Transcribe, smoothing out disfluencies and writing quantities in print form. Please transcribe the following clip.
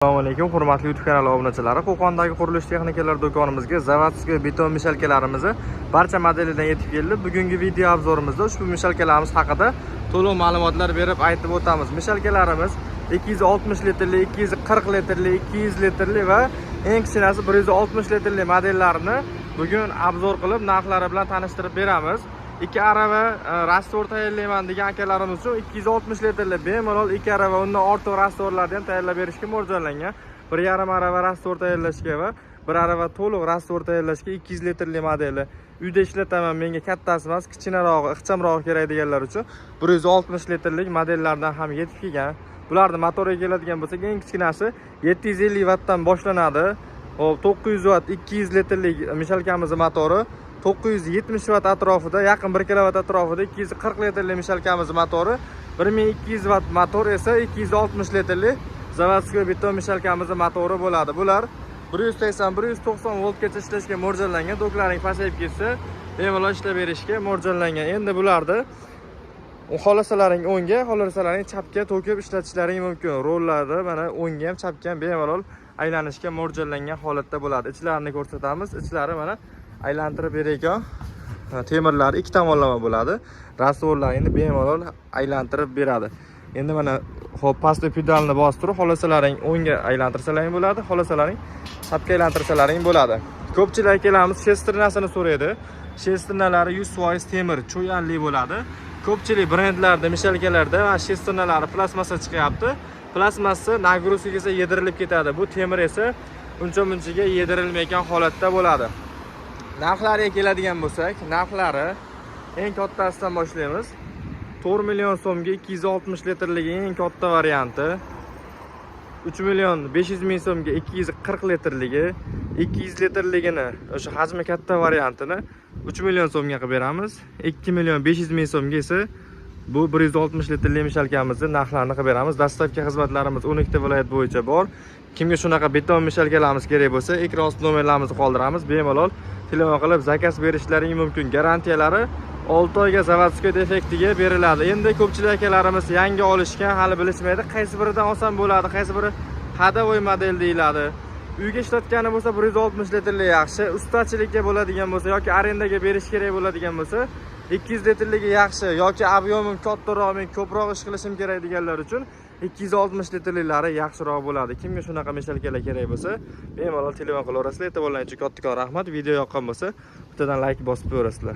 Assalomu alaykum, hurmatli YouTube kanali obunachilari. Qo'qondagi qurilish texnikalar do'konimizga zavodskiy beton mishalkalarimizni barcha modelidan yetib keldi. Bugungi video obzorimizda ushbu mishalkalarimiz haqida to'liq ma'lumotlar berib aytib o'tamiz. Mishalkalarimiz 260 litrli, 240 litrli, 200 litrli va eng kichkinasi 160 litrli modellarini bugun obzor qilib, narxlari bilan tanishtirib beramiz. 2 arava rastor tayyorlayman degan akalarimiz uchun 260 litrli bemalol 2 arava undan ortiq rastorlarni ham tayyorlab berishga mo'ljallangan. 1,5 arava rastor tayyorlashga va 1 arava to'liq rastor tayyorlashga 200 litrli modeli. Uyda ishlataman, menga kattasi emas, kichkinarog'i, ixchamrog'i kerak deganlar uchun 160 litrlik modellardan ham yetib kelgan. Bularni motoriga keladigan bo'lsak, eng kichkinasi 750 wattdan boshlanadi. Hop, 900 watt 200 litrlik mishalkamiz motori 970 watt atrofida, yaqin 1 kW atrofida 240 litrli mishalkamiz motori, 1200 watt motor esa 260 litrli zavodskiy beton mishalkamiz motori bo'ladi. Bular 180-190 voltgacha ishlashga mo'ljallangan. Toklaring pasayib ketsa, bemalol ishlab berishga mo'ljallangan. Endi bularni xohlasalaring o'ngga, xohlasalaring chapga to'kib ishlatishlaring mumkin. Rollarni mana o'ngga ham, chapga ham bemalol aylanishga mo'ljallangan holatda bo'ladi. Ichlarini ko'rsatamiz. Ichlari mana aylantirib berayotgan temirlar ikki tomonlama bo'ladi. Rastorlarni bemalol aylantirib beradi. Endi mana hop pastki pedalni bostirib, xohlasalaring o'ngga aylantirsalaring bo'ladi, xohlasalaring chapga aylantirsalaring bo'ladi. Ko'pchilik akalarimiz shestrinasini so'raydi. Shestrinalari 100% temir, cho'yanli bo'ladi. Ko'pchilik brendlarda, mishalkalarda va shestrinalari plastmassa chiqyapti. Plastmassa nagruzka esa yedirilib ketadi. Bu temir esa uncha-munchaga yedirilmayotgan holatda bo'ladi. Narxlariga keladigan bo'lsak, narxlari eng kattasidan boshlaymiz. 4 million so'mga 260 litrligi eng katta varianti. 3 million 500 ming so'mga 240 litrligi, 200 litrligini o'sha hajmi katta variantini 3 million so'mga qilib beramiz. 2 million 500 ming so'mga esa bu 160 litrli mishalkamizni narxlarini qilib beramiz. Dastlabki xizmatlarimiz 12 ta viloyat bo'yicha bor. Kimga shunaqa beton mishalkalarimiz kerak bo'lsa, ekran osti nomerlarimizni qoldiramiz. Bemalol telefon qilib zakaz berishlaring mumkin. Garantiyalari 6 oyga zavodskiy defektiga beriladi. Endi ko'pchilik akalarimiz yangi olishgan, hali bilishmaydi, qaysi biridan olsam bo'ladi, qaysi biri hadavoy model deyiladi. Uyga ishlatgani bo'lsa 160 litrli yaxshi, ustachilikka bo'ladigan bo'lsa yoki arendaga berish kerak bo'ladigan bo'lsa 200 litrligi yaxshi yoki ob'yomim kattaroq, men ko'proq ish qilishim kerak deganlar uchun 260 litrlilari yaxshiroq bo'ladi. Kimga shunaqa mishalkalar kerak bo'lsa, bemalol telefon qilaverasizlar. E'tiborlaringiz uchun kattakon rahmat. Video yoqqan bo'lsa, bittadan like bosib qo'yasizlar.